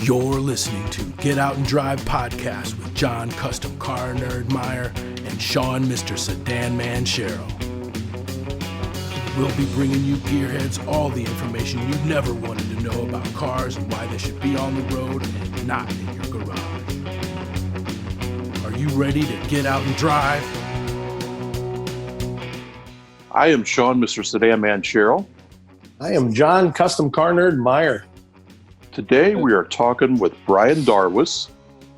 You're listening to Get.Out.N.Drive podcast with John, custom car nerd Meyer, and Shawn, Mr. Sedan Man Sherrill. We'll be bringing you gearheads all the information you've never wanted to know about cars and why they should be on the road and not in your garage. Are you ready to get out and drive? I am Shawn, Mr. Sedan Man Sherrill. I am John, custom car nerd Meyer. Today we are talking with Brian Dawas,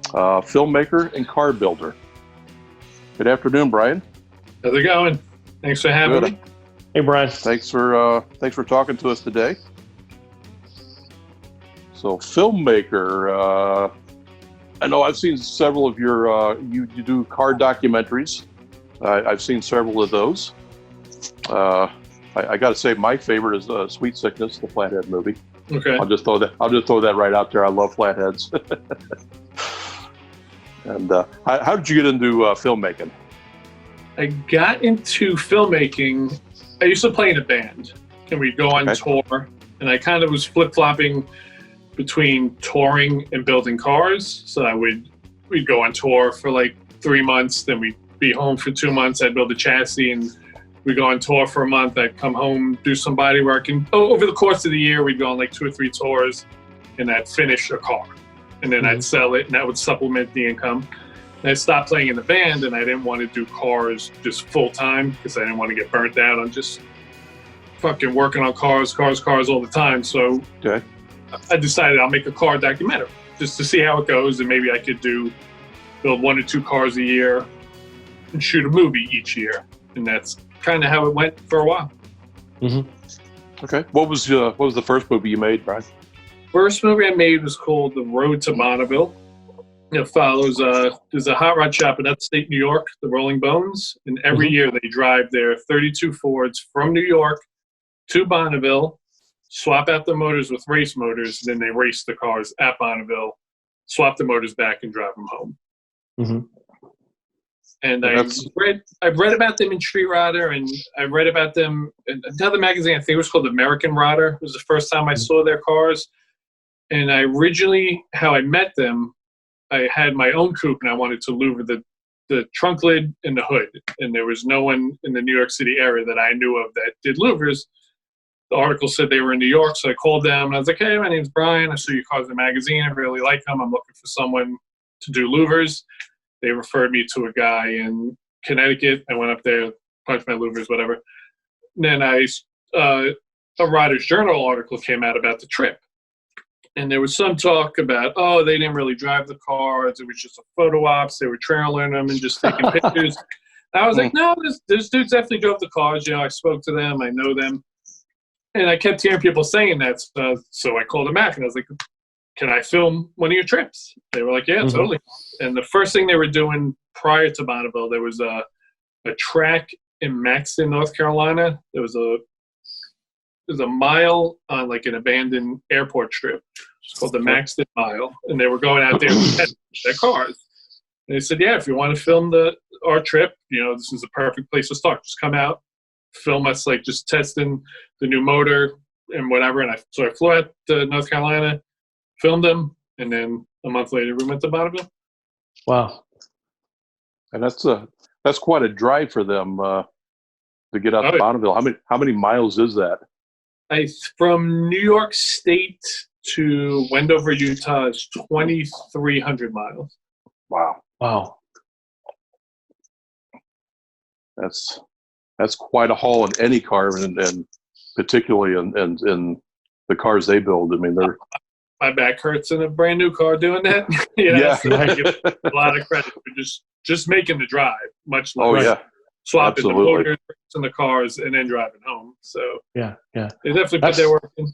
filmmaker and car builder. Good afternoon, Brian. How's it going? Thanks for having me. Hey, Brian. Thanks for talking to us today. So, filmmaker. I know I've seen several of your. You do car documentaries. I've seen several of those. I got to say, my favorite is Sweet Sickness, the Flathead movie. Okay. I'll just throw that right out there. I love Flatheads. And how did you get into filmmaking? I got into filmmaking. I used to play in a band, and we'd go on tour, and I kind of was flip-flopping between touring and building cars. So we'd go on tour for like 3 months, then we'd be home for 2 months. I'd build a chassis, and we'd go on tour for a month. I'd come home, do some body work, and over the course of the year, we'd go on like 2 or 3 tours, and I'd finish a car, and then I'd sell it, and that would supplement the income. And I stopped playing in the band, and I didn't want to do cars just full time because I didn't want to get burnt out on just fucking working on cars all the time. So I decided I'll make a car documentary just to see how it goes, and maybe I could build 1 or 2 cars a year and shoot a movie each year. And that's kind of how it went for a while. Mm-hmm. Okay. What was the first movie you made, Brian? First movie I made was called The Road to Bonneville. It follows there's a hot rod shop in upstate New York, the Rolling Bones, and every year they drive their 32 Fords from New York to Bonneville, swap out the motors with race motors, and then they race the cars at Bonneville, swap the motors back, and drive them home. Mm-hmm. And I've read about them in Street Rodder, and I read about them in another magazine. I think it was called American Rodder. It was the first time I saw their cars. And how I met them, I had my own coupe, and I wanted to louver the trunk lid and the hood. And there was no one in the New York City area that I knew of that did louvers. The article said they were in New York, so I called them, and I was like, hey, my name's Brian. I saw your cars in the magazine. I really like them. I'm looking for someone to do louvers. They referred me to a guy in Connecticut. I went up there, punched my louvers, whatever. And then a Riders Journal article came out about the trip. And there was some talk about, they didn't really drive the cars. It was just a photo ops. They were trailing them and just taking pictures. I was like, no, this dudes definitely drove the cars. You know, I spoke to them. I know them. And I kept hearing people saying that. So I called them back, and I was like, can I film one of your trips? They were like, yeah, totally. And the first thing they were doing prior to Bonneville, there was a track in Maxton, North Carolina. There was a mile on like an abandoned airport strip. It's called the Maxton Mile. And they were going out there to test their cars. And they said, yeah, if you want to film our trip, this is the perfect place to start. Just come out, film us like just testing the new motor and whatever. And so I flew out to North Carolina, filmed them, and then a month later we went to Bonneville. Wow. And that's quite a drive for them to get out to Bonneville. How many miles is that? From New York State to Wendover, Utah is 2,300 miles. Wow. That's quite a haul in any car, and particularly in the cars they build. I mean, they're. My back hurts in a brand new car doing that. So I give a lot of credit for just making the drive, much like swapping the motors in the cars and then driving home. So yeah, they definitely put their work in.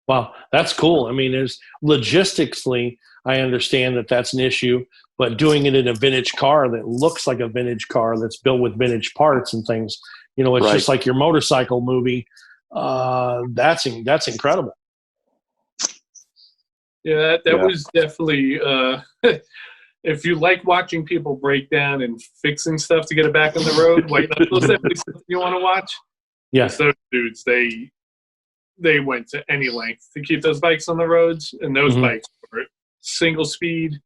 Wow, that's cool. I mean, there's logistically, I understand that's an issue, but doing it in a vintage car that looks like a vintage car that's built with vintage parts and things, it's just like your motorcycle movie. That's incredible. Yeah, that was definitely, if you like watching people break down and fixing stuff to get it back on the road, white knuckles, definitely something you want to watch. Yes. Those dudes, they went to any length to keep those bikes on the roads, and those bikes single speed,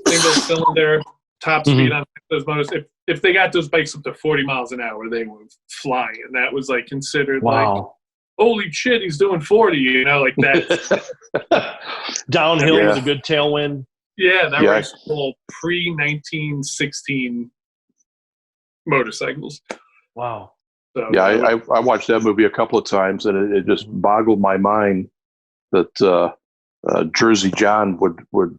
single cylinder, top speed on those motors. If they got those bikes up to 40 miles an hour, they were flying. And that was like considered like, holy shit, he's doing 40, you know, like that. Downhill with a good tailwind. Yeah, that was all pre-1916 motorcycles. Wow. So, I watched that movie a couple of times, and it just boggled my mind that Jersey John would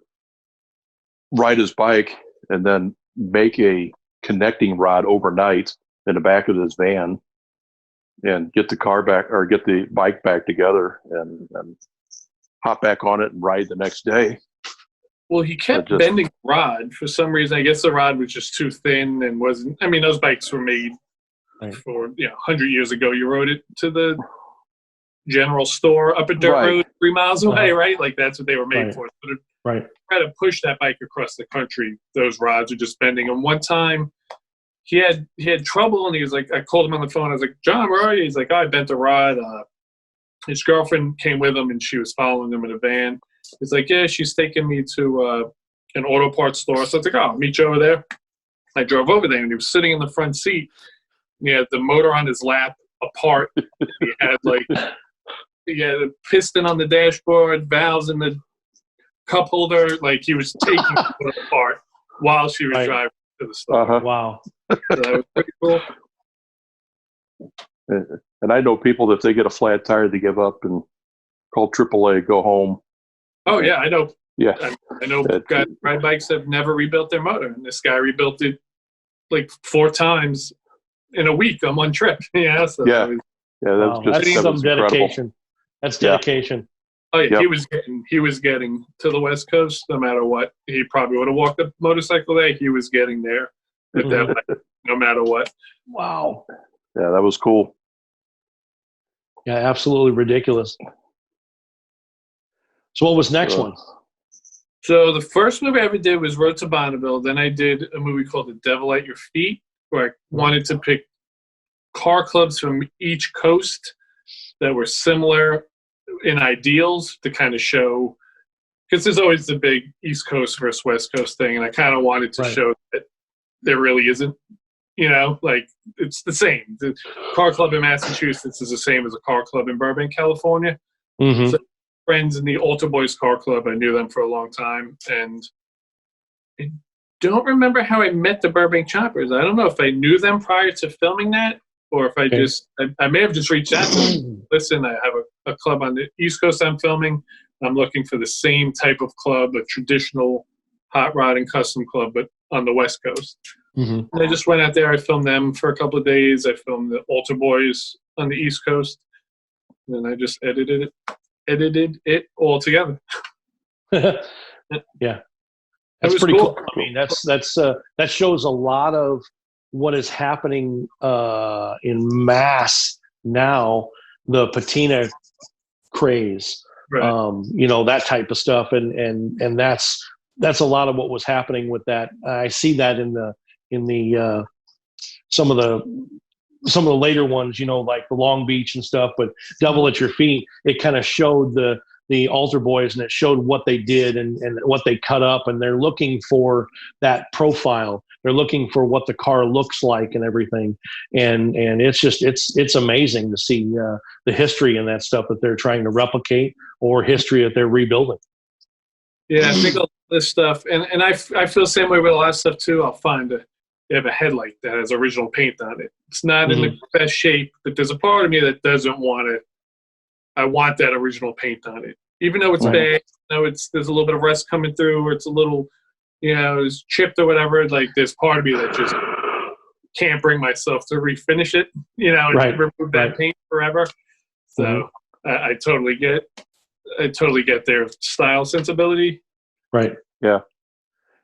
ride his bike and then make a connecting rod overnight in the back of his van and get the car back or get the bike back together and hop back on it and ride the next day. Well, he kept bending the rod for some reason. I guess the rod was just too thin and wasn't. I mean, those bikes were made for 100 years ago. You rode it to the general store up a dirt road 3 miles away, right? Like that's what they were made for. So to try to push that bike across the country, those rods are just bending. And one time, he had trouble, and he was like, I called him on the phone. I was like, John, where are you? He's like, oh, I bent a rod. His girlfriend came with him, and she was following him in a van. He's like, yeah, she's taking me to an auto parts store. So I was like, oh, I'll meet you over there. I drove over there, and he was sitting in the front seat. He had the motor on his lap apart. He had a piston on the dashboard, valves in the cup holder. Like he was taking it apart while she was driving to the store. Wow. So that was pretty cool. And I know people that if they get a flat tire, they give up and call AAA, go home. Oh yeah, I know. Yeah, I know guys who ride bikes have never rebuilt their motor, and this guy rebuilt it like 4 times in a week on one trip. Yeah, so that's some dedication. That's dedication. Oh yeah, he was getting to the West Coast no matter what. He probably would have walked a motorcycle there. He was getting there with that bike, no matter what. Wow. Yeah, that was cool. Yeah, absolutely ridiculous. So what was next one? So the first movie I ever did was Road to Bonneville. Then I did a movie called The Devil at Your Feet, where I wanted to pick car clubs from each coast that were similar in ideals to kind of show, because there's always the big East Coast versus West Coast thing, and I kind of wanted to show that there really isn't, like it's the same. The car club in Massachusetts is the same as a car club in Burbank, California. Mm-hmm. So friends in the Altar Boys Car Club, I knew them for a long time, and I don't remember how I met the Burbank Choppers. I don't know if I knew them prior to filming that, or if I may have just reached out to them. Listen, I have a club on the East Coast I'm filming. I'm looking for the same type of club, a traditional hot rod and custom club, but on the West Coast. Mm-hmm. And I just went out there. I filmed them for a couple of days. I filmed the Altar Boys on the East Coast. And then I just edited it all together. Yeah. That's pretty cool. I mean, that shows a lot of what is happening in mass now, the patina craze, that type of stuff. And that's a lot of what was happening with that. I see that in the some of the later ones, like the Long Beach and stuff, but Devil at Your Feet, it kind of showed the Altar Boys, and it showed what they did and what they cut up, and they're looking for that profile. They're looking for what the car looks like and everything. And it's just, it's amazing to see the history and that stuff that they're trying to replicate, or history that they're rebuilding. Yeah, I think all this stuff, and I feel the same way with a lot of stuff too. I'll find they have a headlight that has original paint on it. It's not in the best shape, but there's a part of me that doesn't want it. I want that original paint on it. Even though it's bad, there's a little bit of rust coming through, or it's a little, it's chipped or whatever. Like there's part of me that just can't bring myself to refinish it, and remove that paint forever. So I totally get their style sensibility. Right. Yeah.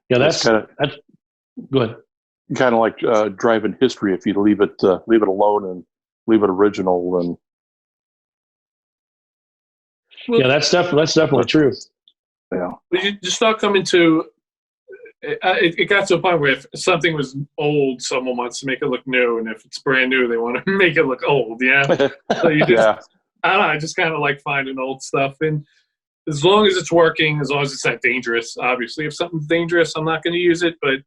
Yeah. That's go ahead. Kind of like driving history. If you leave it alone and leave it original, then. Well, yeah, that's definitely true. Yeah. You just start coming to it got to a point where if something was old, someone wants to make it look new, and if it's brand new, they want to make it look old. Yeah. So you just, I don't know, I just kind of like finding old stuff. And as long as it's working, as long as it's not dangerous. Obviously, if something's dangerous, I'm not going to use it. But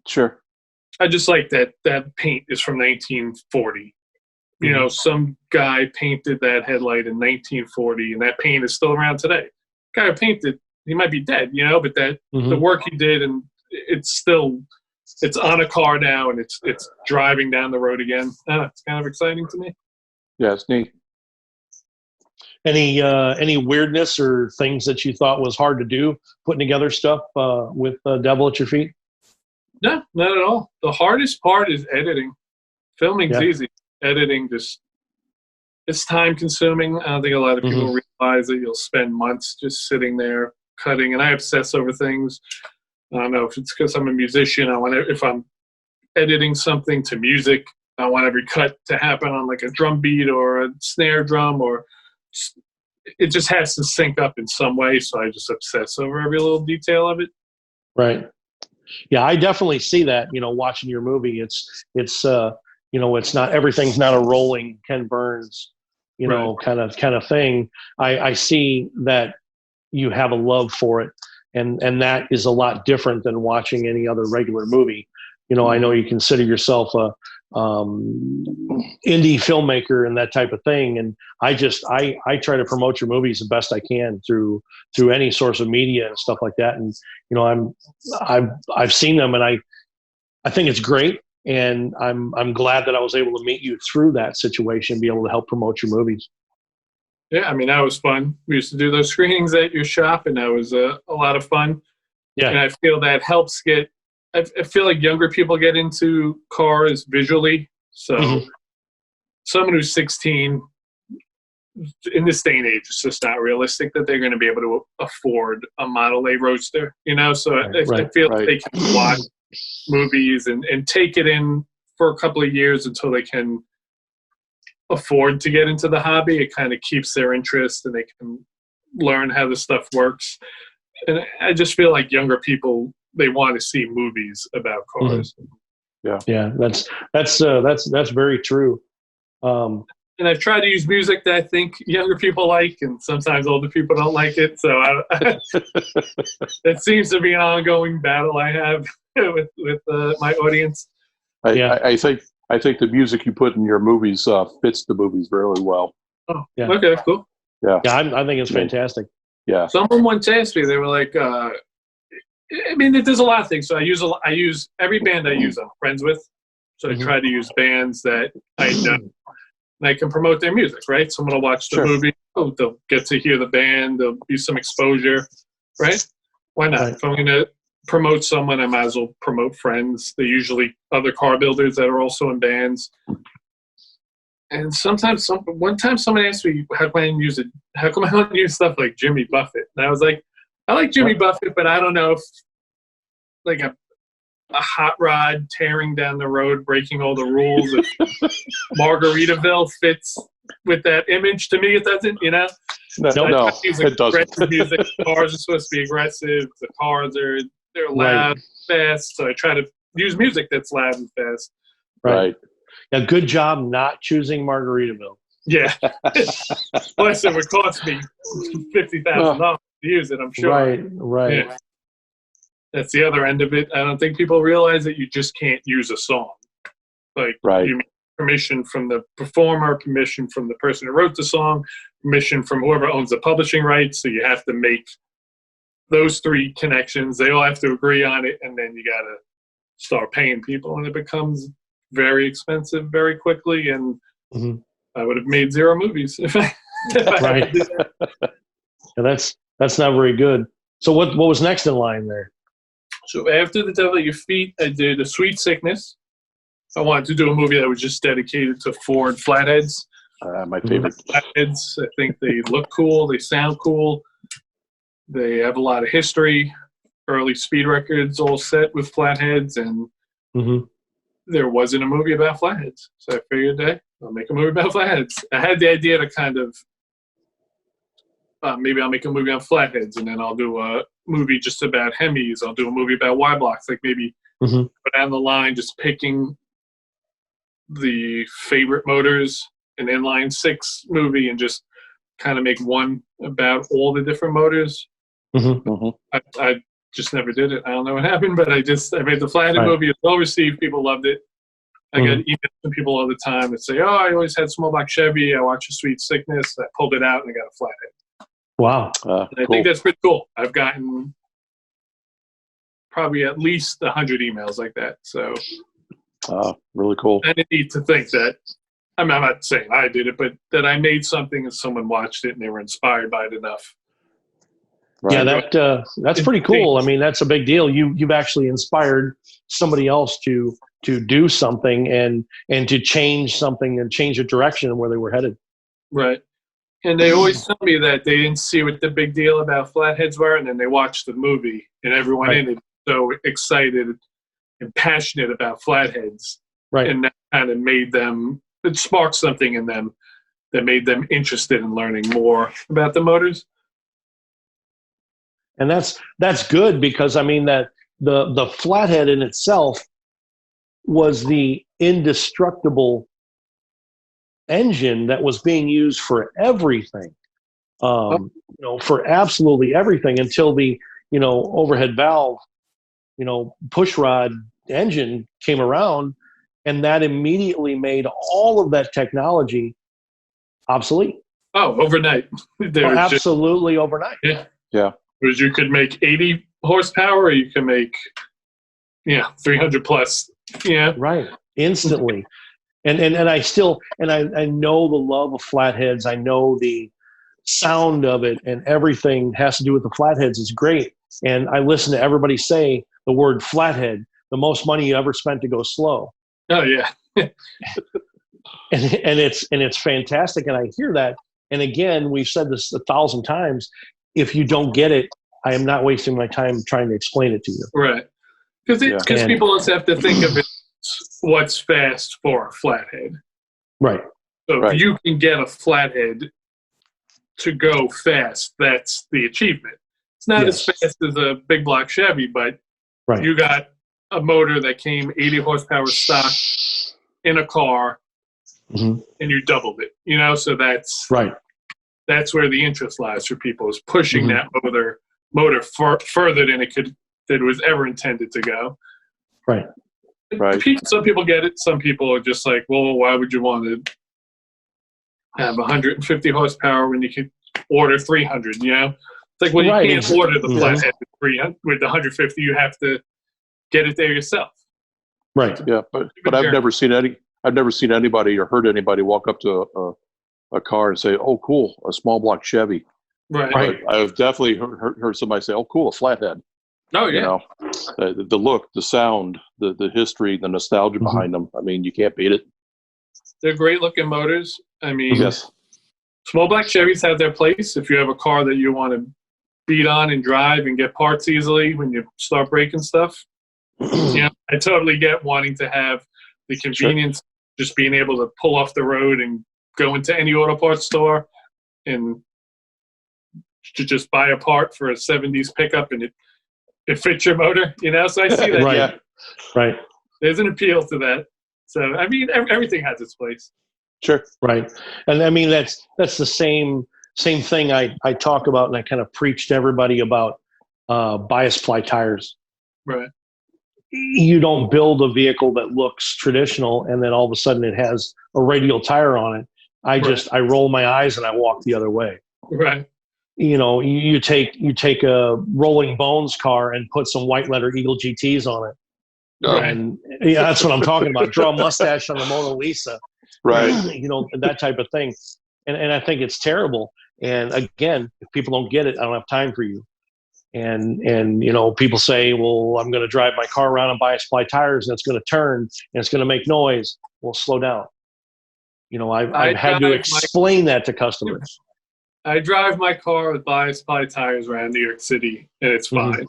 Sure. I just like that paint is from 1940. You know, some guy painted that headlight in 1940, and that paint is still around today. Guy who painted, he might be dead, you know, but the work he did, and it's on a car now, and it's driving down the road again. It's kind of exciting to me. Yeah, it's neat. Any weirdness or things that you thought was hard to do, putting together stuff with Devil at Your Feet? No, not at all. The hardest part is editing. Filming's easy. Editing it's time consuming. I don't think a lot of people realize that you'll spend months just sitting there cutting, and I obsess over things. I don't know if it's because I'm a musician. If I'm editing something to music, I want every cut to happen on like a drum beat or a snare drum, or it just has to sync up in some way. So I just obsess over every little detail of it. Right. Yeah, I definitely see that. You know, watching your movie, it's you know, it's not, everything's not a rolling Ken Burns, you know, kind of thing. I see that you have a love for it, and that is a lot different than watching any other regular movie. You know, I know you consider yourself a indie filmmaker and that type of thing, and I try to promote your movies the best I can through any source of media and stuff like that. And you know, I've seen them, and I think it's great. And I'm glad that I was able to meet you through that situation, be able to help promote your movies. Yeah, I mean, that was fun. We used to do those screenings at your shop, and that was a lot of fun. Yeah, and I feel that helps I feel like younger people get into cars visually. So someone who's 16 in this day and age, it's just not realistic that they're going to be able to afford a Model A Roadster. You know, so I feel like they can watch movies and take it in for a couple of years until they can afford to get into the hobby. It kind of keeps their interest, and they can learn how the stuff works. And I just feel like younger people, they want to see movies about cars. Yeah, that's very true. And I've tried to use music that I think younger people like, and sometimes older people don't like it. So it seems to be an ongoing battle I have with my audience. I think the music you put in your movies fits the movies really well. Oh, yeah. Okay, cool. Yeah, I think it's fantastic. Yeah. Someone once asked me, they were like, I mean, there's a lot of things. So I use every band I use, I'm friends with. So I try to use bands that I know. And I can promote their music, right? Someone will watch the movie. Oh, they'll get to hear the band. There'll be some exposure, right? Why not? If I'm going to promote someone, I might as well promote friends. They're usually other car builders that are also in bands. And sometimes, one time someone asked me, how come I don't use stuff like Jimmy Buffett? And I was like, I like Jimmy Buffett, but I don't know if like a hot rod tearing down the road, breaking all the rules of Margaritaville fits with that image. To me, it doesn't, you know? No, it doesn't. Music. Cars are supposed to be aggressive. The cars they're loud, fast. So I try to use music that's loud and fast. Right. Yeah, good job not choosing Margaritaville. Yeah. Plus, it would cost me $50,000 to use it, I'm sure. Right. Yeah. That's the other end of it. I don't think people realize that you just can't use a song. Like, you need permission from the performer, permission from the person who wrote the song, permission from whoever owns the publishing rights. So you have to make those three connections. They all have to agree on it, and then you got to start paying people, and it becomes very expensive very quickly. And I would have made 0 movies if I had to do that. Yeah, that's not very good. So what was next in line there? So after The Devil at Your Feet, I did A Sweet Sickness. I wanted to do a movie that was just dedicated to Ford Flatheads. My favorite. Flatheads, I think they look cool. They sound cool. They have a lot of history. Early speed records all set with Flatheads, and there wasn't a movie about Flatheads. So I figured, hey, I'll make a movie about Flatheads. I had the idea to kind of, maybe I'll make a movie on Flatheads, and then I'll do a movie just about Hemis. I'll do a movie about Y-Blocks, like maybe down the line, just picking the favorite motors, an inline 6 movie, and just kind of make one about all the different motors. I just never did it. I don't know what happened, but I made the Flathead movie. It was well received. People loved it. I get emails from people all the time that say, "Oh, I always had small block Chevy. I watched A Sweet Sickness. I pulled it out and I got a Flathead." Wow. I think that's pretty cool. I've gotten probably at least 100 emails like that. So really cool. I need to think that, I'm not saying I did it, but that I made something and someone watched it and they were inspired by it enough. Right. Yeah, that's pretty cool. I mean, that's a big deal. You've actually inspired somebody else to do something and to change something and change the direction of where they were headed. Right. And they always tell me that they didn't see what the big deal about Flatheads were, and then they watched the movie, and everyone in it was so excited and passionate about Flatheads. Right. And that kind of made them, it sparked something in them that made them interested in learning more about the motors. And that's good, because I mean that the Flathead in itself was the indestructible engine that was being used for everything, for absolutely everything, until the overhead valve, push rod engine came around, and that immediately made all of that technology obsolete. Oh, overnight. Absolutely overnight. Yeah. Because you could make 80 horsepower, or you can make 300 plus. Yeah. Right. Instantly. And I still, I know the love of Flatheads. I know the sound of it, and everything has to do with the Flatheads is great. And I listen to everybody say the word Flathead, the most money you ever spent to go slow. Oh yeah. and it's fantastic. And I hear that. And again, we've said this 1,000 times. If you don't get it, I am not wasting my time trying to explain it to you. Right. Because people also have to think of it, what's fast for a Flathead. Right. So if you can get a Flathead to go fast, that's the achievement. It's not as fast as a big block Chevy, but you got a motor that came 80 horsepower stock in a car, and you doubled it. So that's That's where the interest lies for people, is pushing that motor further than it was ever intended to go. Right. Some people get it. Some people are just like, well, why would you want to have 150 horsepower when you could order 300? It's like, well, you can't order the Flathead with 150. You have to get it there yourself. Right. Yeah, but I've never seen anybody or heard anybody walk up to a car and say, "Oh, cool, a small block Chevy." Right. I've definitely heard somebody say, "Oh, cool, a Flathead." Oh yeah. The look, the sound, the history, the nostalgia behind them. I mean, you can't beat it. They're great looking motors. I mean, small black Chevys have their place. If you have a car that you want to beat on and drive and get parts easily when you start breaking stuff, I totally get wanting to have the convenience, just being able to pull off the road and go into any auto parts store and to just buy a part for a 70s pickup, and it fits your motor, So I see that. Right. There's an appeal to that. So I mean, everything has its place. Sure. Right. And I mean, that's the same thing I talk about, and I kind of preach to everybody about bias ply tires. Right. You don't build a vehicle that looks traditional and then all of a sudden it has a radial tire on it. I roll my eyes and I walk the other way. Right. You take a Rolling Bones car and put some white letter Eagle GTs on it. And that's what I'm talking about. Draw a mustache on the Mona Lisa. Right. That type of thing. And I think it's terrible. And again, if people don't get it, I don't have time for you. And people say, well, I'm going to drive my car around and bias ply tires and it's going to turn and it's going to make noise. Well, slow down. I've had to explain that to customers. I drive my car with bias ply tires around New York City, and it's fine.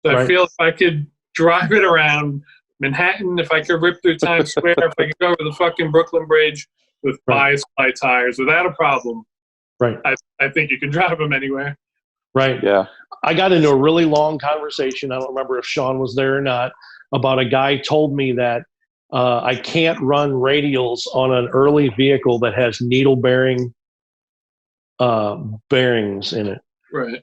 So I feel if I could drive it around Manhattan, if I could rip through Times Square, if I could go over the fucking Brooklyn Bridge with bias ply tires without a problem, I think you can drive them anywhere. Right. Yeah. I got into a really long conversation. I don't remember if Shawn was there or not, about a guy told me that I can't run radials on an early vehicle that has needle bearing bearings in it. Right.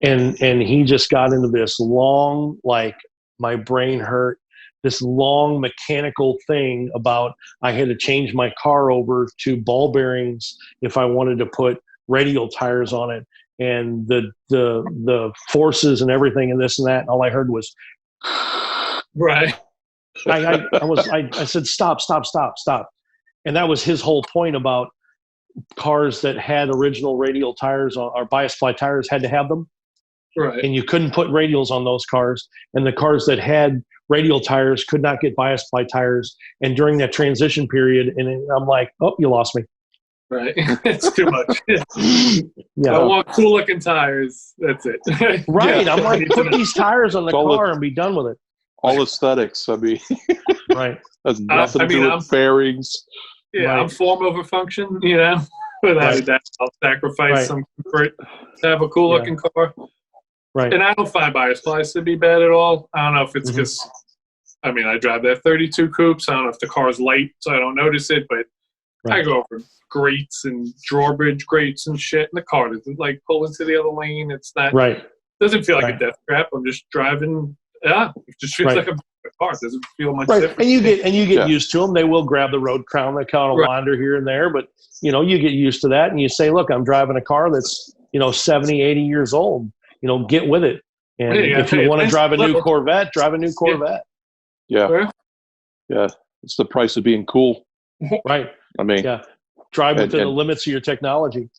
And he just got into this long, like my brain hurt, this long mechanical thing about I had to change my car over to ball bearings if I wanted to put radial tires on it, and the forces and everything and this and that. And all I heard was, Right. I said, stop. And that was his whole point about cars that had original radial tires or bias ply tires had to have them. Right. And you couldn't put radials on those cars. And the cars that had radial tires could not get bias ply tires. And during that transition period, I'm like, oh, you lost me. Right. It's too much. Yeah. I want cool looking tires. That's it. Right. Yeah. I'm like, put these tires on the All car and be done with it. All aesthetics. I mean, Right. has nothing to do with bearings. Yeah, Right. I'm form over function, you know. Without a doubt, I'll sacrifice some comfort to have a cool looking car. Right. And I don't find bias plies to be bad at all. I don't know if it's because, I mean, I drive that 32 coupe, so I don't know if the car's light, so I don't notice it, but I go over grates and drawbridge grates and shit, and the car doesn't like pull into the other lane. It's not, doesn't feel like a death trap. I'm just driving. Yeah, it just feels like a car. It doesn't feel much different. And you get used to them. They will grab the road crown. They kind of wander here and there, but you know, you get used to that, and you say, look, I'm driving a car that's 70, 80 years old. Get with it. And if you want to drive a new Corvette, drive a new Corvette. Yeah. It's the price of being cool. Right. I mean, drive within the limits of your technology.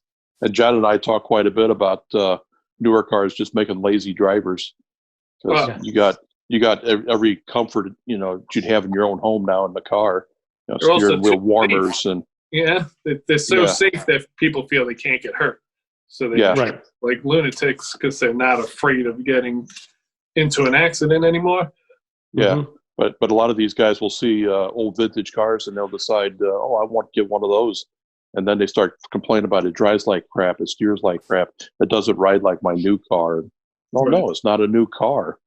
And John and I talk quite a bit about newer cars just making lazy drivers. You got every comfort you'd have in your own home now in the car. Steering wheel warmers and they're so safe that people feel they can't get hurt. So they like lunatics because they're not afraid of getting into an accident anymore. Yeah, but a lot of these guys will see old vintage cars and they'll decide, I want to get one of those, and then they start complaining about it drives like crap, it steers like crap, it doesn't ride like my new car. No, it's not a new car.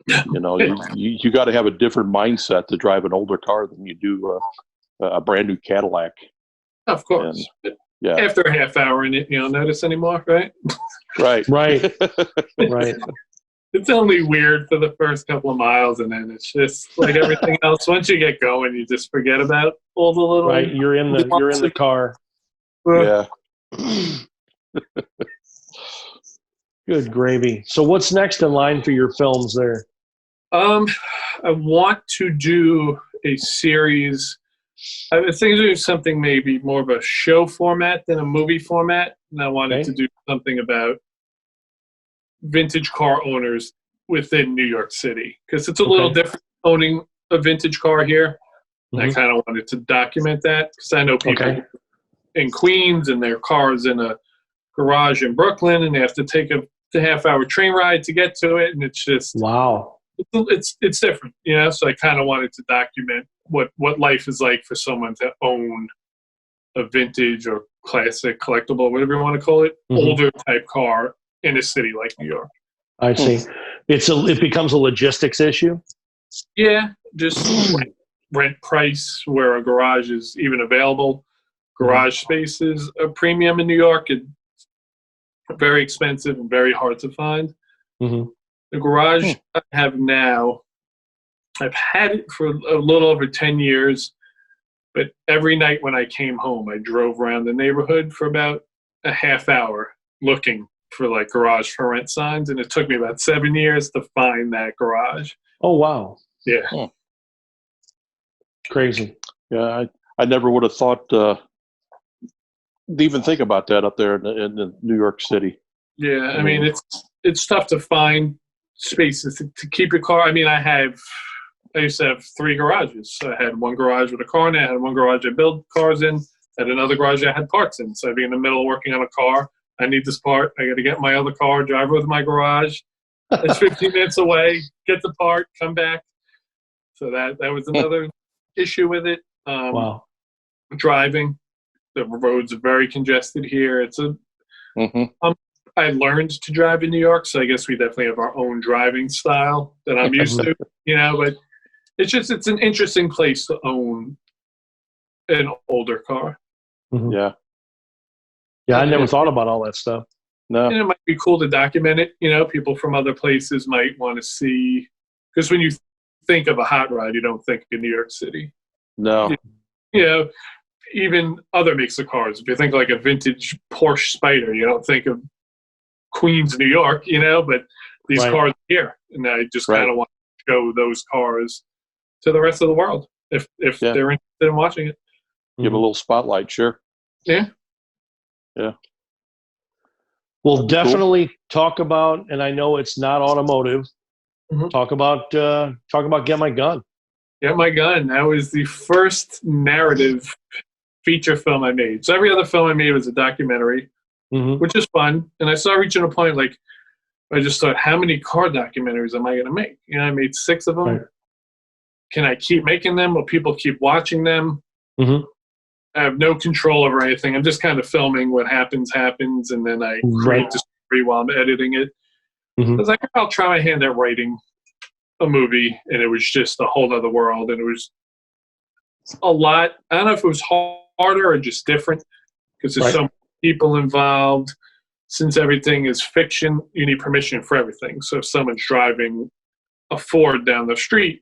You got to have a different mindset to drive an older car than you do a brand new Cadillac. Of course. And, after a half hour in it, you don't notice anymore, right? Right. It's only weird for the first couple of miles, and then it's just like everything else. Once you get going, you just forget about all the little. Right, you're in the car. Yeah. Good gravy. So, what's next in line for your films there? I want to do a series. I was thinking of something maybe more of a show format than a movie format, and I wanted to do something about vintage car owners within New York City, because it's a little different owning a vintage car here. And I kind of wanted to document that because I know people in Queens and their cars in a garage in Brooklyn, and they have to take a half-hour train ride to get to it, and it's just it's different, So I kind of wanted to document what life is like for someone to own a vintage or classic collectible, whatever you want to call it, older type car in a city like New York. I see. It becomes a logistics issue. Yeah, just rent price where a garage is even available. Garage space is a premium in New York. It's very expensive and very hard to find. The garage I have now, I've had it for a little over 10 years, but every night when I came home, I drove around the neighborhood for about a half hour looking for like garage for rent signs, and it took me about 7 years to find that garage. Oh, wow. Yeah. Crazy. Yeah, I never would have thought to even think about that up there in New York City. Yeah, I mean, it's tough to find spaces to keep your car. I mean, I used to have 3 garages. So I had one garage with a car in it, I had one garage I built cars in, I had another garage I had parts in. So I'd be in the middle of working on a car. I need this part. I got to get my other car, drive over to my garage. It's 15 minutes away, get the part, come back. So that was another issue with it. Driving. The roads are very congested here. I learned to drive in New York, so I guess we definitely have our own driving style that I'm used to, but it's an interesting place to own an older car. Yeah. Yeah, I never thought about all that stuff. No. And it might be cool to document it. You know, people from other places might want to see, because when you think of a hot rod, you don't think of New York City. No. You know, even other makes of cars. If you think like a vintage Porsche Spider, you don't think of Queens, New York, you know, but these cars are here. And I just kind of want to show those cars to the rest of the world if they're interested in watching it. Give a little spotlight, sure. Yeah. Yeah. We'll definitely talk about, and I know it's not automotive. Talk about Get My Gun. Get My Gun. That was the first narrative feature film I made. So every other film I made was a documentary, which is fun. And I started reaching a point like I just thought, how many car documentaries am I going to make? You know, I made 6 of them. Right. Can I keep making them? Will people keep watching them? I have no control over anything. I'm just kind of filming what happens, and then I create the story while I'm editing it. I was like, I'll try my hand at writing a movie, and it was just a whole other world, and it was a lot. I don't know if it was harder or just different, because there's so many people involved. Since everything is fiction, you need permission for everything. So if someone's driving a Ford down the street,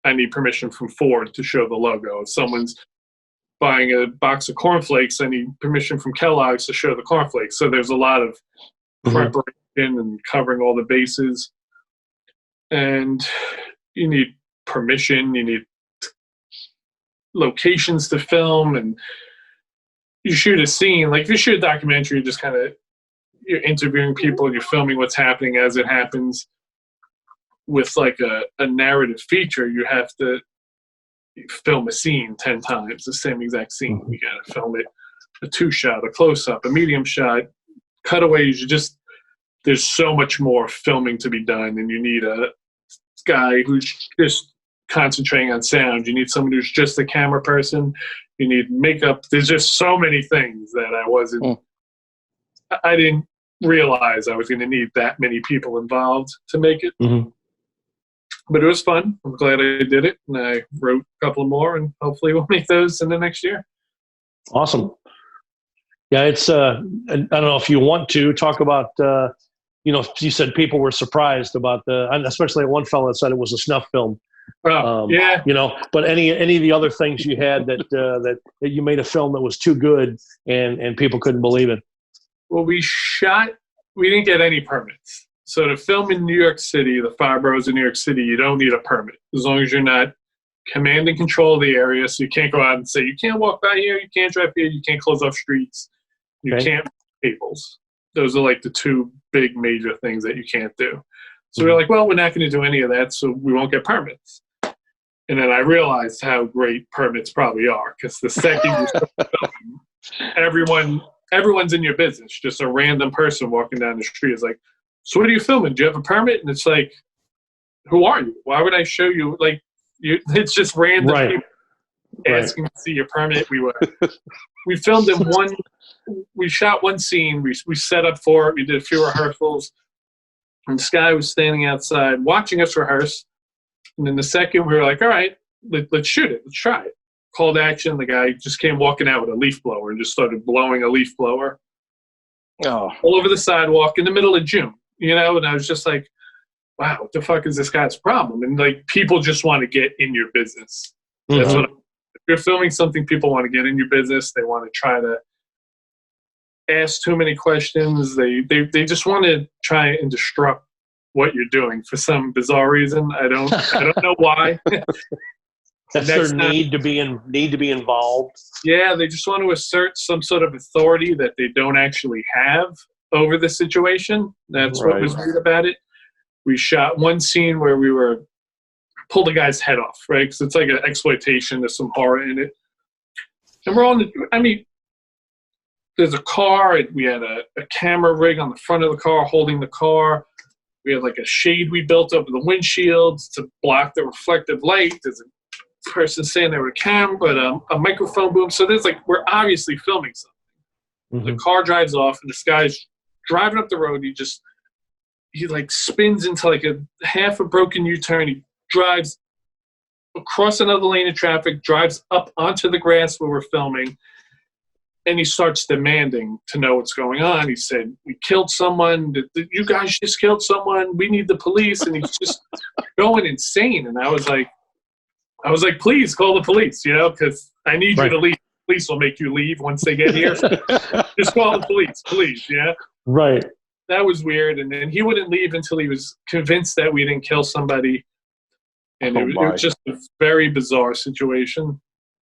I need permission from Ford to show the logo. If someone's buying a box of cornflakes, I need permission from Kellogg's to show the cornflakes. So there's a lot of preparation and covering all the bases. And you need permission, you need locations to film, and you shoot a scene. Like if you shoot a documentary, you're interviewing people, you're filming what's happening as it happens. With like a narrative feature, you have to film a scene 10 times, the same exact scene. You got to film it a 2-shot, a close-up, a medium shot, cutaways. There's so much more filming to be done, and you need a guy who's just concentrating on sound. You need someone who's just a camera person. You need makeup. There's just so many things that I didn't realize I was going to need that many people involved to make it. But it was fun. I'm glad I did it, and I wrote a couple more, and hopefully we'll make those in the next year. Awesome. Yeah, it's I don't know if you want to talk about, you said people were surprised about especially one fellow that said it was a snuff film. Yeah. But any of the other things you had that you made a film that was too good and people couldn't believe it. Well, we didn't get any permits. So to film in New York City, the 5 boroughs of New York City, you don't need a permit as long as you're not command and control of the area. So you can't go out and say, you can't walk by here, you can't drive here, you can't close off streets, you can't make tables. Those are like the 2 big major things that you can't do. So we're like, well, we're not going to do any of that, so we won't get permits. And then I realized how great permits probably are, because the second you start filming, everyone's in your business. Just a random person walking down the street is like, so what are you filming? Do you have a permit? And it's like, who are you? Why would I show you? Like, it's just random people asking to see your permit. We filmed we shot one scene. We set up for it. We did a few rehearsals. And this guy was standing outside watching us rehearse. And then the second we were like, all right, let's shoot it. Let's try it. Called action. The guy just came walking out with a leaf blower and just started blowing a leaf blower all over the sidewalk in the middle of June. And I was just like, wow, what the fuck is this guy's problem? And like, people just want to get in your business. That's if you're filming something, people want to get in your business. They want to try to ask too many questions. They just want to try and disrupt what you're doing for some bizarre reason. I don't know why. That's their need to be involved. Yeah, they just want to assert some sort of authority that they don't actually have over the situation. That's what was weird about it. We shot one scene where we pulled the guy's head off, right? Because it's like an exploitation. There's some horror in it. And we're there's a car. And we had a camera rig on the front of the car holding the car. We had like a shade we built over the windshields to block the reflective light. There's a person standing there with a camera, but a microphone boom. So we're obviously filming something. The car drives off, and this guy's driving up the road. He like spins into like a half a broken U-turn. He drives across another lane of traffic, drives up onto the grass where we're filming, And he starts demanding to know what's going on. He said, "We killed someone. You guys just killed someone. We need the police." And he's just going insane. And I was like, "Please call the police, because I need you to leave. The police will make you leave once they get here. Just call the police, please." Yeah. Right. That was weird. And then he wouldn't leave until he was convinced that we didn't kill somebody. And it was just a very bizarre situation.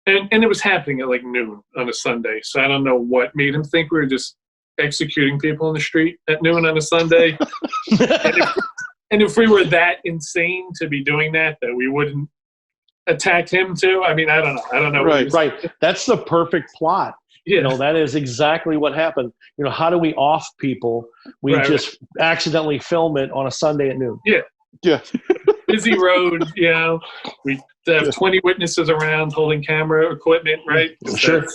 And it was happening at like noon on a Sunday. So I don't know what made him think we were just executing people in the street at noon on a Sunday. and if we were that insane to be doing that we wouldn't attack him too. I mean, I don't know. I don't know. Right. That's the perfect plot. Yeah. That is exactly what happened. How do we off people? We just accidentally film it on a Sunday at noon. Yeah. Yeah. Busy road, we have 20 witnesses around holding camera equipment, right? Sure.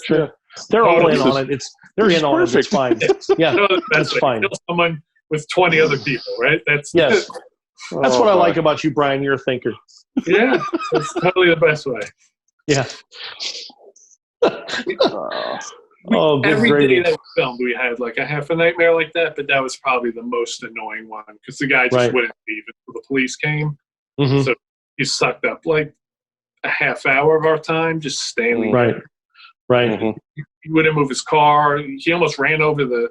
They're all in on it. They're in on it. It's fine. Yeah, that's fine. Kill someone with 20 other people, right? That's That's what I like about you, Brian. You're a thinker. Yeah, that's totally the best way. Yeah. Every day that we filmed, we had like a half a nightmare like that, but that was probably the most annoying one because the guy just wouldn't leave until the police came. Mm-hmm. So he sucked up like a half hour of our time just standing there. Right. Mm-hmm. He wouldn't move his car. He almost ran over the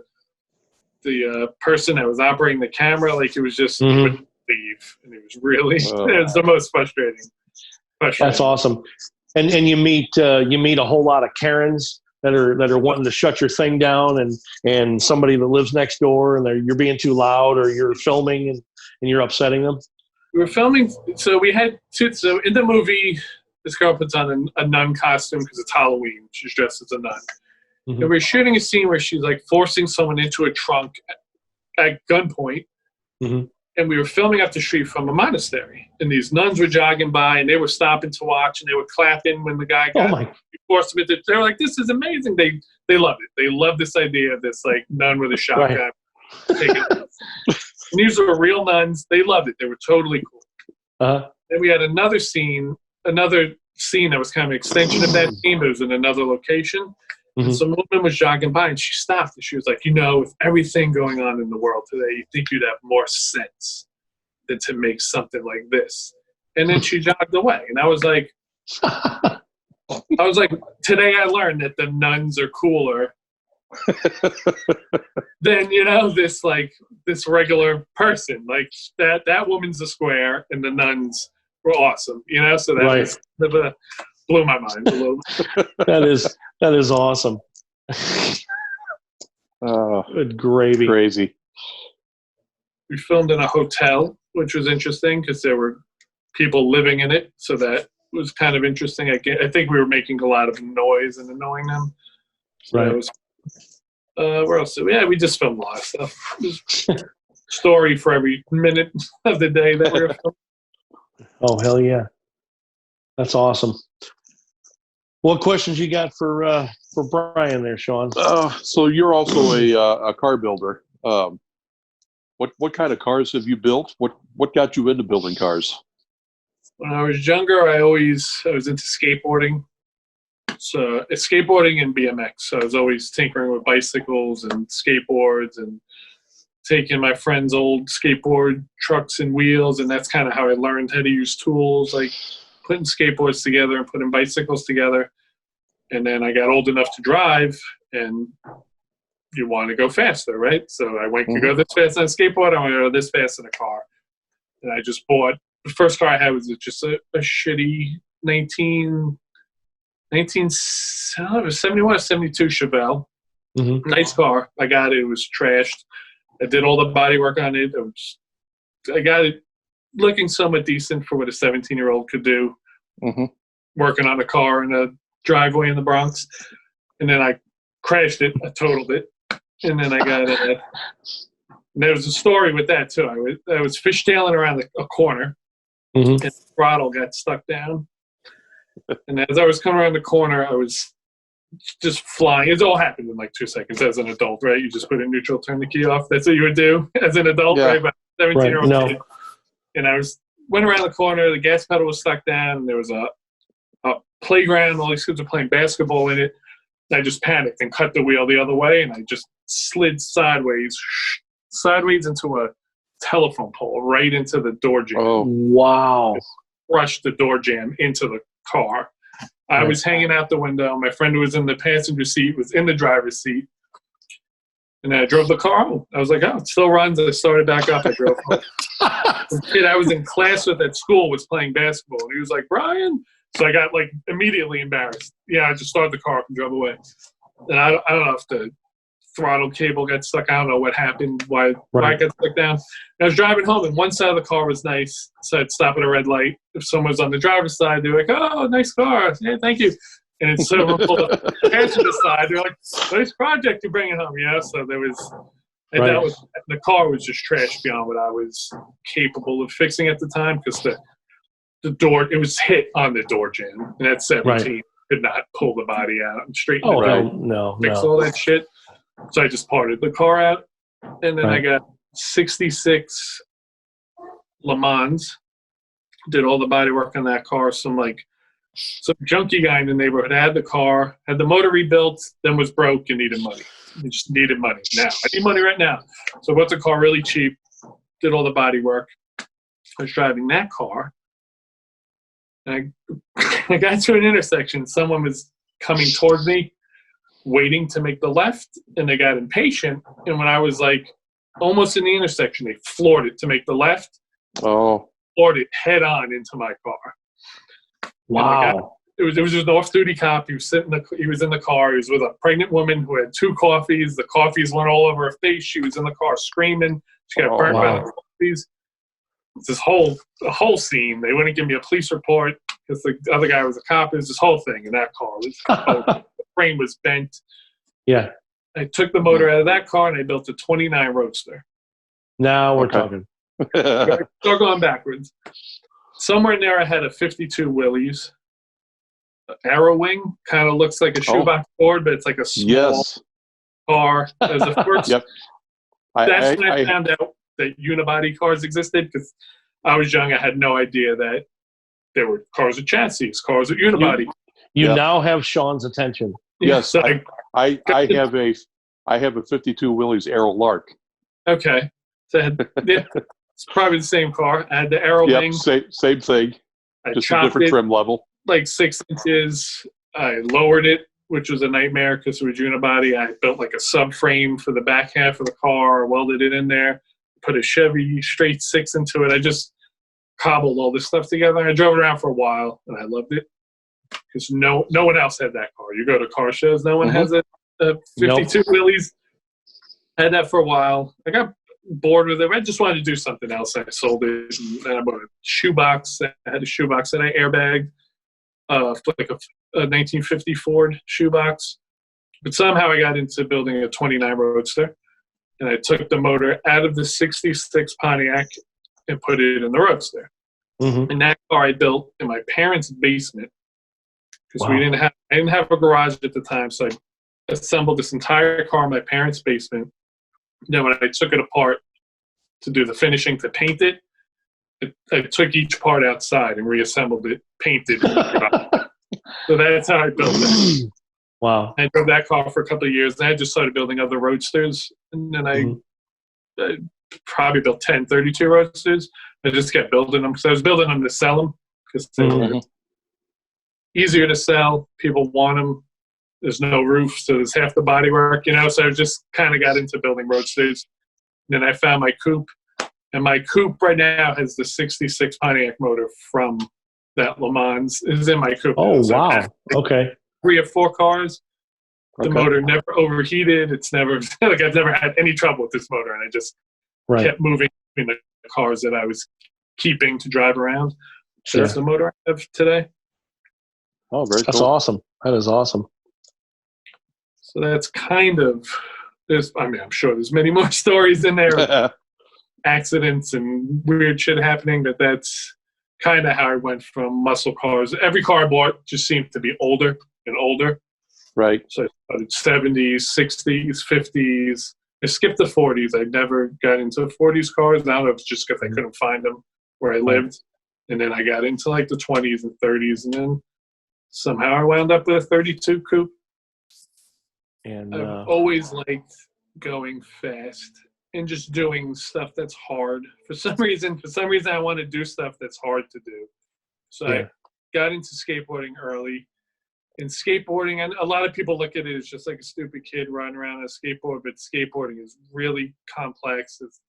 person that was operating the camera. Like it was just he wouldn't leave, and it was really it was the most frustrating. That's awesome. And you meet a whole lot of Karens that are wanting to shut your thing down, and somebody that lives next door, and you're being too loud, or you're filming and you're upsetting them. We were filming, so we had two. So in the movie, this girl puts on a nun costume because it's Halloween. She's dressed as a nun. Mm-hmm. And we're shooting a scene where she's like forcing someone into a trunk at gunpoint. Mm-hmm. And we were filming up the street from a monastery. And these nuns were jogging by, and they were stopping to watch, and they were clapping when the guy got forced them into. They were like, "This is amazing." They loved it. They loved this idea of this like nun with a shotgun. And these were real nuns. They loved it. They were totally cool. Uh-huh. Then we had another scene that was kind of an extension of that scene, but it was in another location. Mm-hmm. And some woman was jogging by, and she stopped, and she was like, with everything going on in the world today, you think you'd have more sense than to make something like this. And then she jogged away. And I was like, today I learned that the nuns are cooler than, this regular person. Like that woman's a square, and the nuns were awesome, so that blew my mind a little bit. That is awesome. Good gravy. Crazy. We filmed in a hotel, which was interesting because there were people living in it, so that was kind of interesting. I think we were making a lot of noise and annoying them. So right. Where else? We just filmed a lot of stuff. Story for every minute of the day that we were filming. Oh, hell yeah. That's awesome. What questions you got for Brian there, Shawn? So you're also a car builder. What kind of cars have you built? What got you into building cars? When I was younger, I was into skateboarding. So it's skateboarding and BMX. So I was always tinkering with bicycles and skateboards and taking my friends' old skateboard trucks and wheels, and that's kind of how I learned how to use tools, like putting skateboards together and putting bicycles together. And then I got old enough to drive, and you want to go faster, right? So I went to go this fast on a skateboard. I want to go this fast in a car. And I just bought, the first car I had was just a shitty 1971 or 72 Chevelle. Mm-hmm. Nice car. I got it. It was trashed. I did all the body work on it. I got it looking somewhat decent for what a 17-year-old could do. Mm-hmm. Working on a car in a driveway in the Bronx. And then I crashed it. I totaled it. And then I got it. There was a story with that, too. I was fishtailing around a corner. Mm-hmm. And the throttle got stuck down. And as I was coming around the corner, I was just flying. It all happened in like 2 seconds as an adult, right? You just put it in neutral, turn the key off. That's what you would do as an adult, right? But 17-year-old kid. And I went around the corner. The gas pedal was stuck down. And there was a playground. All these kids were playing basketball in it. I just panicked and cut the wheel the other way, and I just slid sideways into a telephone pole, right into the door jamb. Oh, Wow. Crushed the door jamb into the car. I was hanging out the window. My friend who was in the passenger seat was in the driver's seat. And I drove the car home. I was like, oh, it still runs. I started back up. I drove home. The kid I was in class with at school was playing basketball. And he was like, Brian. So I got like immediately embarrassed. Yeah, I just started the car up and drove away. And I don't know if the throttle cable got stuck. I don't know what happened, why it got stuck down. And I was driving home, and one side of the car was nice. So I'd stop at a red light. If someone was on the driver's side, they're like, oh, nice car. Yeah, thank you. And then someone pulled up the passenger side. They're like, nice project you're bringing home. Yeah, so there was, and that was, the car was just trash beyond what I was capable of fixing at the time, because the door, it was hit on the door jamb. And at 17, could not pull the body out and straighten it out. No. Fix all that shit. So I just parted the car out. And then I got 66 Le Mans, did all the body work on that car. Some junkie guy in the neighborhood had the car, had the motor rebuilt, then was broke and needed money. He just needed money now. I need money right now. So I bought the car really cheap, did all the body work. I was driving that car, and I got to an intersection. Someone was coming towards me, waiting to make the left, and they got impatient. And when I was like almost in the intersection, they floored it to make the left. Oh. Floored it head on into my car. Wow. It was just an off-duty cop. He was he was in the car. He was with a pregnant woman who had 2 coffees. The coffees went all over her face. She was in the car screaming. She got burned by the coffees. It's this whole scene. They wouldn't give me a police report because the other guy was a cop. It was this whole thing in that car. The frame was bent. Yeah. I took the motor out of that car and I built a 29 Roadster. Now we're talking. Start going backwards. Somewhere in there I had a 52 Willys. Arrow wing, kind of looks like a shoebox Ford, but it's like a small car. As the first, that's when I found out that unibody cars existed, because I was young. I had no idea that there were cars with chassis, cars with unibody. You now have Shawn's attention. Yes, so I have a 52 Willys Arrow Lark. Okay, so it's probably the same car. I had the arrow wing. Same thing. Just a different trim level. Like 6 inches. I lowered it, which was a nightmare because it was unibody. I built like a subframe for the back half of the car, welded it in there, put a Chevy straight 6 into it. I just cobbled all this stuff together. I drove it around for a while, and I loved it because no one else had that car. You go to car shows, no one has a 52 Willys. I had that for a while. I got bored with it. I just wanted to do something else. I sold it, and then I bought a shoebox. I had a shoebox that I airbagged. Like a 1950 Ford shoebox. But somehow I got into building a 29 Roadster, and I took the motor out of the 66 Pontiac and put it in the Roadster. And that car I built in my parents' basement, because I didn't have a garage at the time, so I assembled this entire car in my parents' basement. Then when I took it apart to do the finishing, to paint it, I took each part outside and reassembled it, painted it. So that's how I built it. Wow. I drove that car for a couple of years, and I just started building other Roadsters. And then I probably built 10, 32 Roadsters. I just kept building them because I was building them to sell them, because they were easier to sell. People want them. There's no roof, so there's half the body work, So I just kind of got into building Roadsters. And then I found my coupe. And my coupe right now has the 66 Pontiac motor from that Le Mans. It's in my coupe. Oh, so wow. Okay. 3 or 4 cars. The motor never overheated. It's never, like, I've never had any trouble with this motor. And I just kept moving between the cars that I was keeping to drive around. Sure. That's the motor I have today. Oh, very cool. That's awesome. That is awesome. So that's kind of, I'm sure there's many more stories in there. Accidents and weird shit happening, but that's kind of how I went from muscle cars. Every car I bought just seemed to be older and older. Right. So I started 70s, 60s, 50s. I skipped the 40s. I never got into 40s cars. I don't know if it's just because I couldn't find them where I lived. And then I got into like the 20s and 30s. And then somehow I wound up with a 32 coupe. And I've always liked going fast and just doing stuff that's hard. For some reason, I want to do stuff that's hard to do. So I got into skateboarding early. And skateboarding, and a lot of people look at it as just like a stupid kid running around on a skateboard, but skateboarding is really complex. There's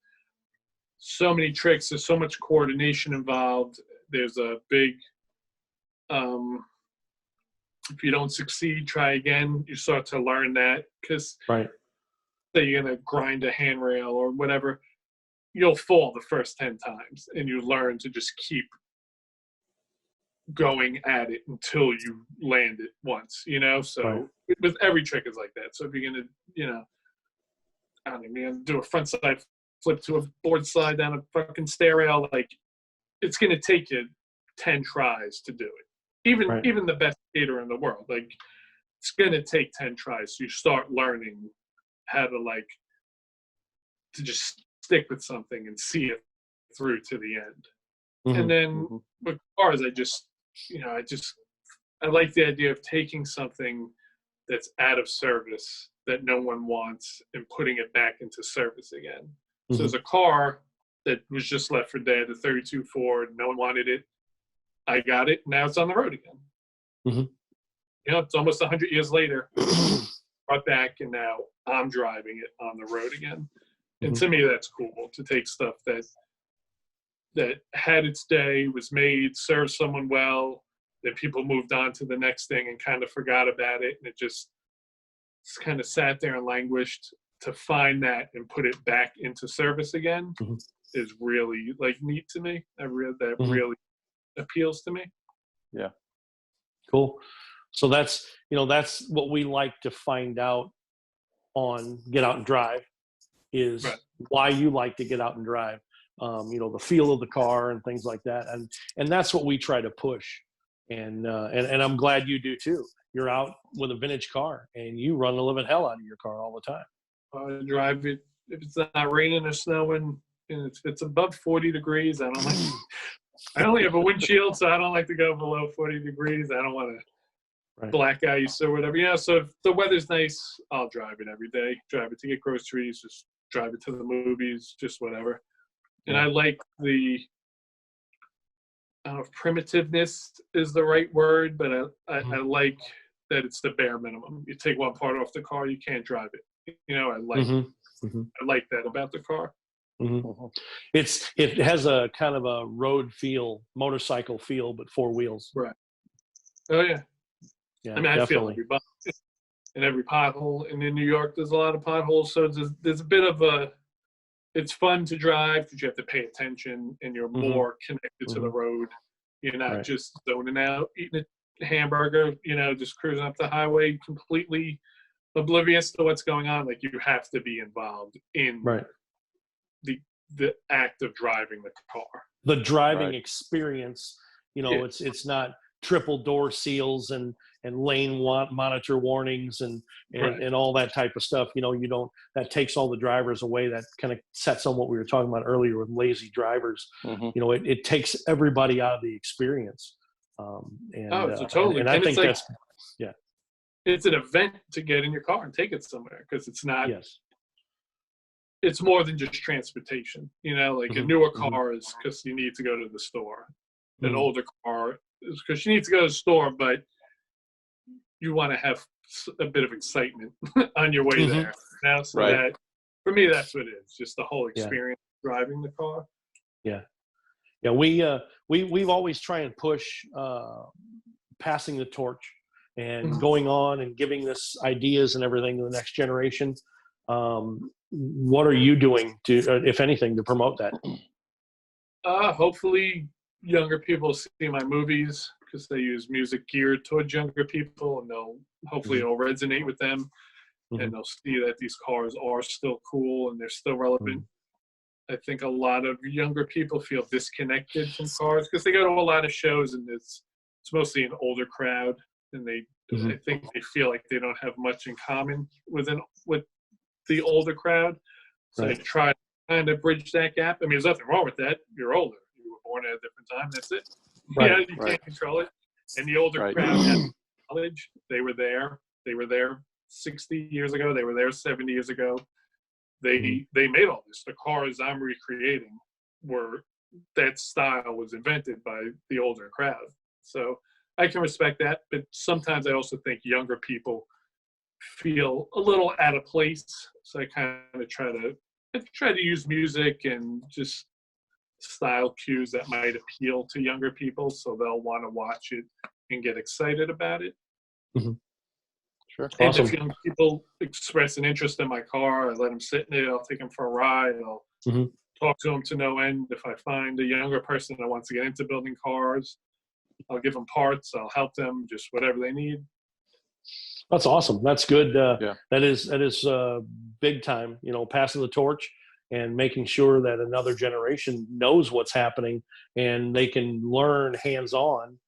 so many tricks. There's so much coordination involved. There's a big, if you don't succeed, try again. You start to learn that because say you're going to grind a handrail or whatever, you'll fall the first 10 times and you learn to just keep going at it until you land it once, so with every trick is like that. So if you're gonna I don't know, do a front side flip to a board slide down a fucking stair rail, like it's gonna take you 10 tries to do it. Even the best skater in the world, like it's gonna take 10 tries. So you start learning how to just stick with something and see it through to the end. And then with cars, I like the idea of taking something that's out of service that no one wants and putting it back into service again. So there's a car that was just left for dead, a 32 Ford. No one wanted it. I got it. Now it's on the road again. It's almost 100 years later. Brought back, and now I'm driving it on the road again. And to me, that's cool to take stuff that had its day, was made, served someone well, then people moved on to the next thing and kind of forgot about it, and it just kind of sat there and languished. To find that and put it back into service again is really neat to me. Really appeals to me. Yeah. Cool. So that's what we like to find out on Get Out and Drive is why you like to get out and drive. The feel of the car and things like that. And that's what we try to push. And I'm glad you do too. You're out with a vintage car and you run the living hell out of your car all the time. I drive it if it's not raining or snowing, and if it's above 40 degrees, I only have a windshield, so I don't like to go below 40 degrees. I don't want to black ice or whatever. So if the weather's nice, I'll drive it every day. Drive it to get groceries, just drive it to the movies, just whatever. And I like the, I don't know if primitiveness is the right word, but I like that it's the bare minimum. You take one part off the car, you can't drive it. I like that about the car. It has a kind of a road feel, motorcycle feel, but four wheels. Right. Oh yeah. Yeah. I mean, I feel every bump and every pothole. And in New York, there's a lot of potholes, so there's a bit of a. It's fun to drive because you have to pay attention and you're more connected to the road. You're not just zoning out, eating a hamburger, just cruising up the highway completely oblivious to what's going on. Like you have to be involved in the act of driving the car. The driving experience, it's not triple door seals and lane monitor warnings and all that type of stuff. That takes all the drivers away. That kind of sets on what we were talking about earlier with lazy drivers. It takes everybody out of the experience. Totally. And I think that's it's an event to get in your car and take it somewhere because it's not. Yes. It's more than just transportation. A newer car is because you need to go to the store. An older car is because you need to go to the store, but you want to have a bit of excitement on your way there. So that, for me, that's what it is. Just the whole experience driving the car. Yeah. Yeah. We've always tried and push passing the torch and going on and giving this ideas and everything to the next generation. What are you doing to, if anything, to promote that? Hopefully younger people see my movies because they use music geared towards younger people, and hopefully it'll resonate with them, and they'll see that these cars are still cool and they're still relevant. I think a lot of younger people feel disconnected from cars because they go to a lot of shows and it's mostly an older crowd, and I think they feel like they don't have much in common with the older crowd. So they try to kind of bridge that gap. I mean, there's nothing wrong with that. You're older. You were born at a different time. That's it. You can't control it. And the older crowd had knowledge. They were there. They were there 60 years ago. They were there 70 years ago. They made all this. The cars I'm recreating that style was invented by the older crowd. So I can respect that, but sometimes I also think younger people feel a little out of place. So I kind of try to use music and just style cues that might appeal to younger people, so they'll want to watch it and get excited about it. Mm-hmm. Sure. And Awesome. if young people express an interest in my car, I let them sit in it. I'll take them for a ride. I'll talk to them to no end. If I find a younger person that wants to get into building cars, I'll give them parts. I'll help them, just whatever they need. That's awesome. That's good. Yeah. That is big time, passing the torch and making sure that another generation knows what's happening and they can learn hands-on,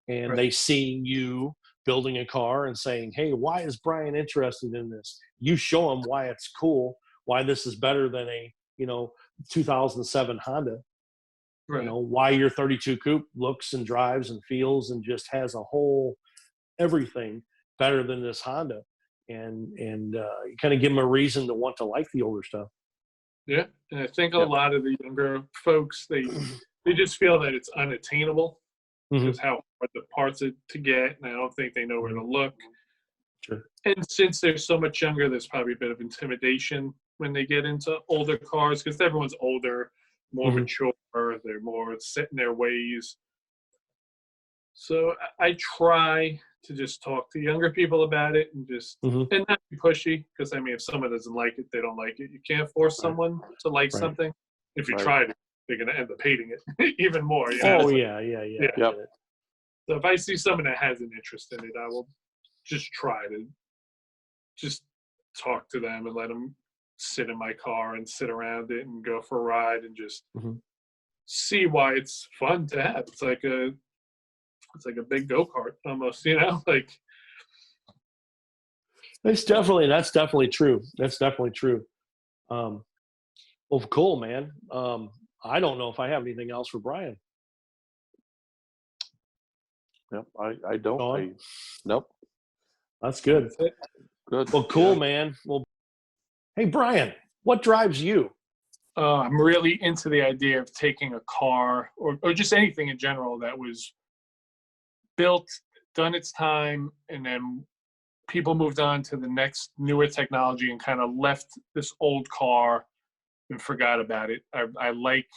and Right. they see you building a car and saying, hey, why is Brian interested in this? You show them why it's cool, why this is better than a 2007 Honda. Right. Why your 32 Coupe looks and drives and feels and just has a whole everything better than this Honda, and you kind of give them a reason to want to like the older stuff. Yeah, and I think a lot of the younger folks, they just feel that it's unattainable because how hard the parts are to get, and I don't think they know where to look. Sure. And since they're so much younger, there's probably a bit of intimidation when they get into older cars because everyone's older, more mature, they're more set in their ways. So I try to just talk to younger people about it and just and not be pushy, because I mean, if someone doesn't like it, they don't like it. You can't force someone to like something. If you try it, they're going to end up hating it even more. Oh, yeah. Yep. So if I see someone that has an interest in it, I will just try to just talk to them and let them sit in my car and sit around it and go for a ride and just see why it's fun to have. It's like a big go-kart almost, like. That's definitely true. That's definitely true. Well, cool, man. I don't know if I have anything else for Brian. Yep, I don't. Nope. That's good. Good. Well, cool, man. Well, hey, Brian, what drives you? I'm really into the idea of taking a car or just anything in general that was built, done its time, and then people moved on to the next newer technology and kind of left this old car and forgot about it. I like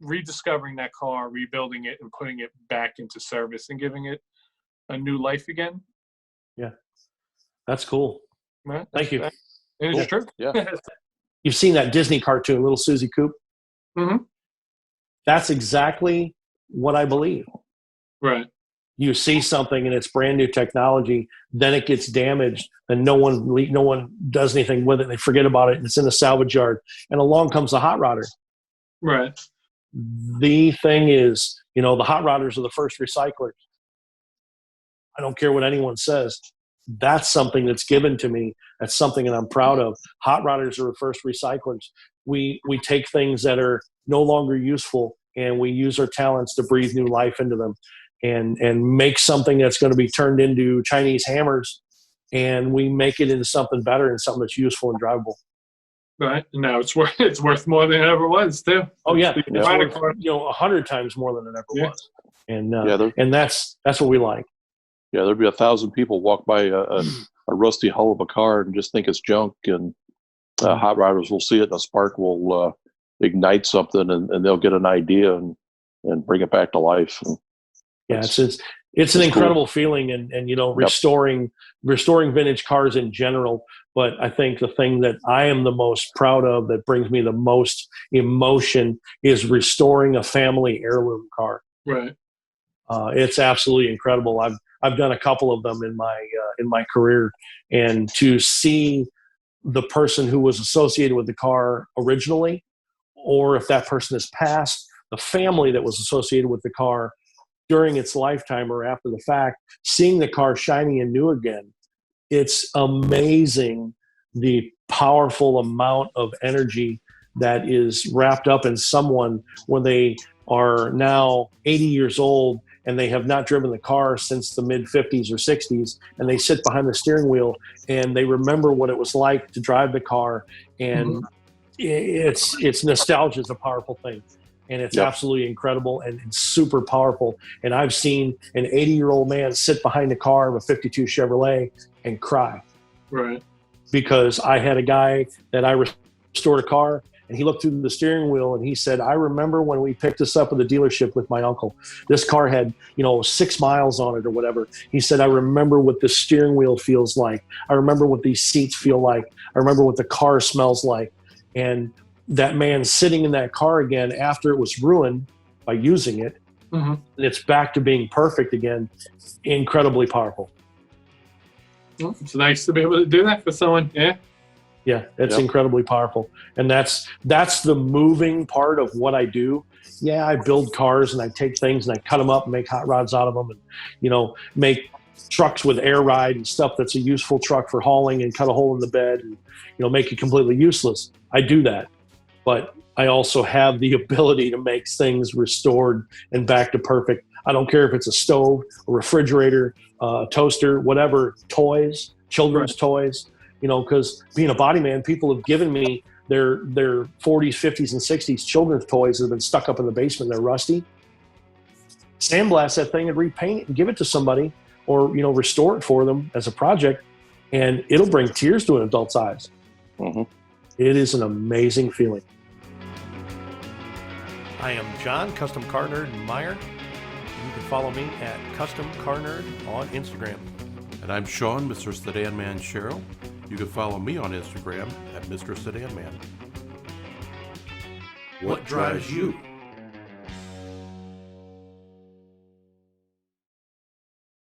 rediscovering that car, rebuilding it, and putting it back into service and giving it a new life again. Yeah, that's cool. Right? Thank you. It's true. Yeah. You've seen that Disney cartoon, Little Susie Coupe? That's exactly what I believe. Right. You see something and it's brand new technology, then it gets damaged, and no one does anything with it. They forget about it, and it's in the salvage yard. And along comes the hot rodder. Right. The thing is, the hot rodders are the first recyclers. I don't care what anyone says. That's something that's given to me. That's something that I'm proud of. Hot rodders are the first recyclers. We take things that are no longer useful, and we use our talents to breathe new life into them and make something that's going to be turned into Chinese hammers, and we make it into something better and something that's useful and drivable. Right. Now it's worth more than it ever was, too. Oh, yeah. It's worth, 100 times more than it ever was. And and that's what we like. Yeah, there'd be 1,000 people walk by a rusty hull of a car and just think it's junk, and hot rodders will see it, and a spark will ignite something, and they'll get an idea and bring it back to life. And it's an incredible feeling, and restoring vintage cars in general. But I think the thing that I am the most proud of, that brings me the most emotion, is restoring a family heirloom car. Right. It's absolutely incredible. I've done a couple of them in my career, and to see the person who was associated with the car originally, or if that person has passed, the family that was associated with the car during its lifetime or after the fact, seeing the car shiny and new again, it's amazing the powerful amount of energy that is wrapped up in someone when they are now 80 years old and they have not driven the car since the mid 50s or 60s, and they sit behind the steering wheel and they remember what it was like to drive the car. And it's nostalgia is a powerful thing, and it's absolutely incredible and it's super powerful. And I've seen an 80-year-old man sit behind the car of a 52 Chevrolet and cry. Right. Because I had a guy that I restored a car, and he looked through the steering wheel and he said, I remember when we picked this up at the dealership with my uncle. This car had, 6 miles on it or whatever. He said, I remember what the steering wheel feels like. I remember what these seats feel like. I remember what the car smells like. And that man sitting in that car again after it was ruined by using it, and it's back to being perfect again, incredibly powerful. Well, it's nice to be able to do that for someone. Yeah, it's incredibly powerful. And that's the moving part of what I do. Yeah, I build cars and I take things and I cut them up and make hot rods out of them, and make trucks with air ride and stuff that's a useful truck for hauling, and cut a hole in the bed and make it completely useless. I do that. But I also have the ability to make things restored and back to perfect. I don't care if it's a stove, a refrigerator, a toaster, whatever, toys, children's toys, because being a body man, people have given me their 40s, 50s, and 60s children's toys that have been stuck up in the basement. They're rusty. Sandblast that thing and repaint it and give it to somebody, or, restore it for them as a project, and it'll bring tears to an adult's eyes. It is an amazing feeling. I am John, Custom Car Nerd Meyer. You can follow me at Custom Car Nerd on Instagram. And I'm Shawn, Mr. Sedan Man Sherrill. You can follow me on Instagram at Mr. Sedan Man. What drives you?